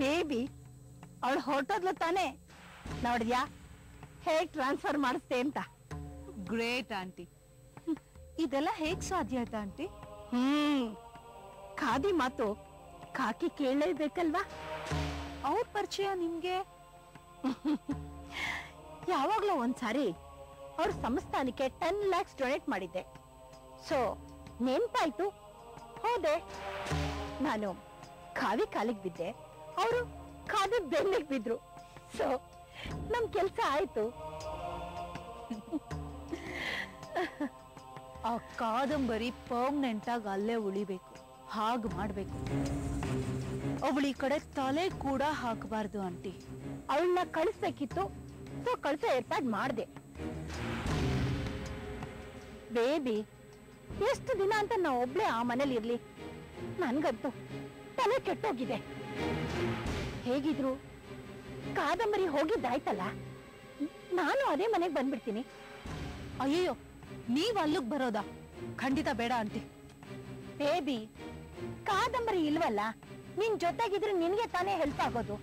Baby ಅವಳು ಹೊರಟೋದ್ಲು ತಾನೆ, ನೋಡಿದ್ಯಾ ಹೇಗ್ ಟ್ರಾನ್ಸ್ಫರ್ ಮಾಡಿಸ್ತೆ ಅಂತ. Great aunty. ಇದೆಲ್ಲ ಹೇಗ್ ಸಾಧ್ಯ ಆಯ್ತಾ ಆಂಟಿ? ಖಾದಿ ಮಾತು ಕಾಕಿ ಕೇಳಲೇಬೇಕಲ್ವಾ? ಅವ್ರ ಪರಿಚಯ ನಿಮ್ಗೆ? ಯಾವಾಗ್ಲೂ ಒಂದ್ಸಾರಿ ಅವ್ರ ಸಂಸ್ಥಾನಕ್ಕೆ 10 lakhs ಡೊನೇಟ್ ಮಾಡಿದ್ದೆ. ಸೊ ನೆನ್ಪಾಯ್ತು, ಹೋದೆ. ನಾನು ಖಾದಿ ಕಾಲಿಗೆ ಬಿದ್ದೆ, ಅವರು ಖಾದಿ ಬೆನ್ನಿಗೆ ಬಿದ್ರು. ಸೊ ನಮ್ ಕೆಲ್ಸ ಆಯ್ತು. ಆ ಕಾದಂಬರಿ ಪರ್ಮನೆಂಟ್ ಆಗಿ ಅಲ್ಲೇ ಉಳಿಬೇಕು, ಹಾಗೆ ಮಾಡ್ಬೇಕು. ಅವಳಿ ಕಡೆ ತಲೆ ಕೂಡ ಹಾಕಬಾರ್ದು ಆಂಟಿ. ಅವಳನ್ನ ಕಳಿಸ್ಬೇಕಿತ್ತು, ಸೊ ಕಳ್ಸೋ ಏರ್ಪಾಡ್ ಮಾಡ್ದೆ. ಬೇಬಿ ಎಷ್ಟು ದಿನ ಅಂತ ನಾ ಒಬ್ಳೆ ಆ ಮನೇಲಿ ಇರ್ಲಿ? ನನ್ಗಂತೂ ತಲೆ ಕೆಟ್ಟೋಗಿದೆ. ಹೇಗಿದ್ರು ಕಾದಂಬರಿ ಹೋಗಿದ್ದಾಯ್ತಲ್ಲ, ನಾನು ಅದೇ ಮನೆಗೆ ಬಂದ್ಬಿಡ್ತೀನಿ. ಅಯ್ಯೋ, ನೀವ್ ಅಲ್ಲಿಗ್ ಬರೋದಾ? ಖಂಡಿತ ಬೇಡ ಆಂಟಿ. ಬೇಬಿ ಕಾದಂಬರಿ ಇಲ್ವಲ್ಲ, ನಿನ್ ಜೊತೆಗಿದ್ರೆ ನಿನ್ಗೆ ತಾನೇ ಹೆಲ್ಪ್ ಆಗೋದು.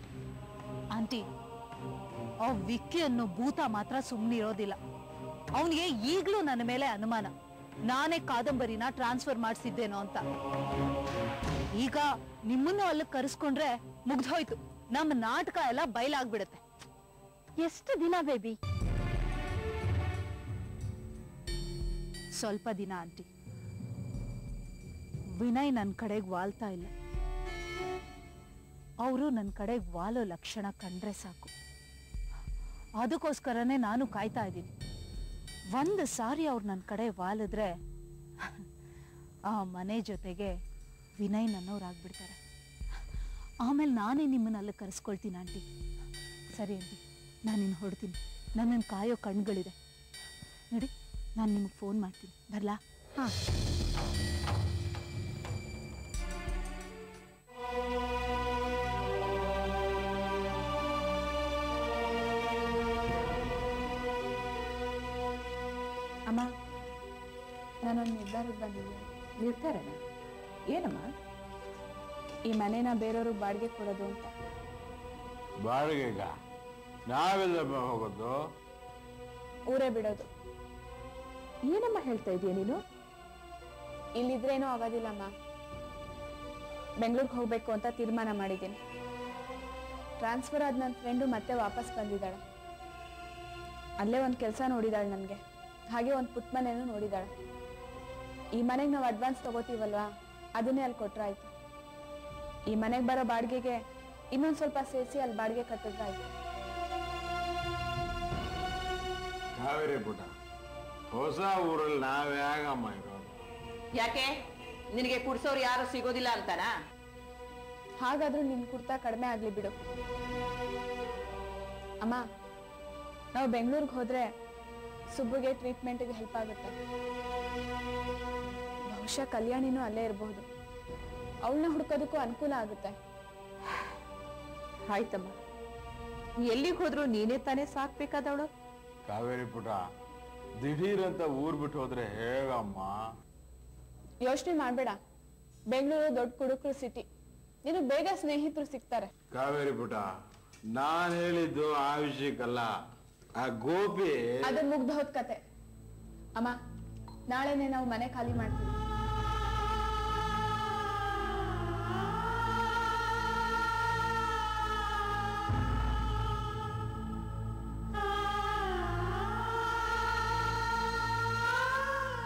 ಆಂಟಿ, ಆ ವಿಕ್ಕಿ ಅನ್ನೋ ಭೂತ ಮಾತ್ರ ಸುಮ್ಮನಿರೋದಿಲ್ಲ. ಅವನಿಗೆ ಈಗ್ಲೂ ನನ್ನ ಮೇಲೆ ಅನುಮಾನ, ನಾನೇ ಕಾದಂಬರಿನ ಟ್ರಾನ್ಸ್ಫರ್ ಮಾಡಿಸಿದ್ದೇನೋ ಅಂತ. ಈಗ ನಿಮ್ಮನ್ನು ಅಲ್ಲಿ ಕರೆಸ್ಕೊಂಡ್ರೆ ಮುಗ್ದೋಯ್ತು, ನಮ್ಮ ನಾಟಕ ಎಲ್ಲ ಬಯಲಾಗ್ಬಿಡುತ್ತೆ. ಎಷ್ಟು ದಿನ ಬೇಬಿ? ಸ್ವಲ್ಪ ದಿನ ಆಂಟಿ. ವಿನಯ್ ನನ್ನ ಕಡೆಗೆ ವಾಲ್ತಾ ಇಲ್ಲ. ಅವರು ನನ್ನ ಕಡೆಗೆ ವಾಲೋ ಲಕ್ಷಣ ಕಂಡ್ರೆ ಸಾಕು. ಅದಕ್ಕೋಸ್ಕರನೇ ನಾನು ಕಾಯ್ತಾ ಇದ್ದೀನಿ. ಒಂದು ಸಾರಿ ಅವ್ರು ನನ್ನ ಕಡೆ ವಾಲಿದ್ರೆ ಆ ಮನೆ ಜೊತೆಗೆ ವಿನಯ್ ನನ್ನೋರಾಗ್ಬಿಡ್ತಾರೆ. ಆಮೇಲೆ ನಾನೇ ನಿಮ್ಮನ್ನ ಅಲ್ಲಿ ಕರೆಸ್ಕೊಳ್ತೀನಿ ಆಂಟಿ. ಸರಿ ಆಂಟಿ, ನಾನು ನಿನ್ನ ಹೊಡ್ತೀನಿ. ನನ್ನನ್ನು ಕಾಯೋ ಕಣ್ಗಳಿದೆ ನೋಡಿ. ನಾನು ನಿಮಗೆ ಫೋನ್ ಮಾಡ್ತೀನಿ, ಬರಲಾ? ಹಾಂ. ಅಮ್ಮ, ನಾನೊಂದು ನಿರ್ಧಾರಕ್ಕೆ ಬಂದಿದ್ದೀನಿ. ನಿರ್ಧಾರನ? ಏನಮ್ಮ? ಈ ಮನೇನ ಬೇರೆಯವ್ರಿಗೆ ಬಾಡಿಗೆ ಕೊಡೋದು ಅಂತ. ಬಾಡಿಗೆಗ? ನಾವೆಲ್ಲ ಹೋಗೋದು? ಊರೇ ಬಿಡೋದು. ಏನಮ್ಮ ಹೇಳ್ತಾ ಇದೀಯ ನೀನು? ಇಲ್ಲಿದ್ರೇನೂ ಆಗೋದಿಲ್ಲಮ್ಮ. ಬೆಂಗಳೂರಿಗೆ ಹೋಗ್ಬೇಕು ಅಂತ ತೀರ್ಮಾನ ಮಾಡಿದ್ದೀನಿ. ಟ್ರಾನ್ಸ್ಫರ್ ಆದ ನನ್ನ ಫ್ರೆಂಡು ಮತ್ತೆ ವಾಪಸ್ ಬಂದಿದ್ದಾಳೆ. ಅಲ್ಲೇ ಒಂದು ಕೆಲಸ ನೋಡಿದಾಳೆ ನನಗೆ, ಹಾಗೆ ಒಂದು ಪುಟ್ಟ ಮನೆಯೂ ನೋಡಿದಾಳೆ. ಈ ಮನೆಗೆ ನಾವು ಅಡ್ವಾನ್ಸ್ ತಗೋತೀವಲ್ವಾ, ಅದನ್ನೇ ಅಲ್ಲಿ ಕೊಟ್ರಾಯ್ತು. ಈ ಮನೆಗೆ ಬರೋ ಬಾಡಿಗೆಗೆ ಇನ್ನೊಂದು ಸ್ವಲ್ಪ ಸೇರಿಸಿ ಅಲ್ಲಿ ಬಾಡಿಗೆ ಕಟ್ಟಿದ್ರಾಯ್ತು. ಕಾವೇರಿ ಪುಟ, ಹೊಸ ಊರಲ್ಲಿ ನಾವ್ಯಾಗಮ್ಮ ಇರೋದು? ಯಾಕೆ ನಿನಗೆ ಕುಡ್ಸೋರು ಯಾರು ಸಿಗೋದಿಲ್ಲ ಅಂತಾನಾ? ಹಾಗಾದ್ರೂ ನಿನ್ ಕುರ್ತಾ ಕಡಿಮೆ ಆಗ್ಲಿ ಬಿಡು. ಅಮ್ಮ, ನಾವು ಬೆಂಗಳೂರಿಗೆ ಹೋದ್ರೆ ಸುಬ್ಬುಗೆ ಟ್ರೀಟ್ಮೆಂಟ್ಗೆ ಹೆಲ್ಪ್ ಆಗುತ್ತೆ. ಬಹುಶಃ ಕಲ್ಯಾಣಿನೂ ಅಲ್ಲೇ ಇರಬಹುದು. ಅವಳನ್ನ ಹುಡ್ಕೋದಕ್ಕೂ ಅನುಕೂಲ ಆಗುತ್ತೆ. ಆಯ್ತಮ್ಮ, ಎಲ್ಲಿಗೆ ಹೋದ್ರು ನೀನೇ ತಾನೇ ಸಾಕ್ಬೇಕಾದವಳು. ಕಾವೇರಿ ಪುಟ, ದಿಢೀರಂತ ಊರ್ ಬಿಟ್ಟು ಹೋದ್ರೆ ಹೇಗಮ್ಮ? ಯೋಚನೆ ಮಾಡ್ಬೇಡ, ಬೆಂಗಳೂರು ದೊಡ್ಡ ಕುಡುಕರು ಸಿಟಿ, ನೀನು ಬೇಗ ಸ್ನೇಹಿತರು ಸಿಗ್ತಾರೆ. ಕಾವೇರಿ ಪುಟ, ನಾನ್ ಹೇಳಿದ್ದು ಆ ವಿಷಯಕ್ಕಲ್ಲ. ಆ ಗೋಪಿ ಅದು ಮುಗ್ದ ಹೋದ್ ಕತೆ. ಅಮ್ಮ, ನಾಳೆನೆ ನಾವು ಮನೆ ಖಾಲಿ ಮಾಡ್ತೀವಿ.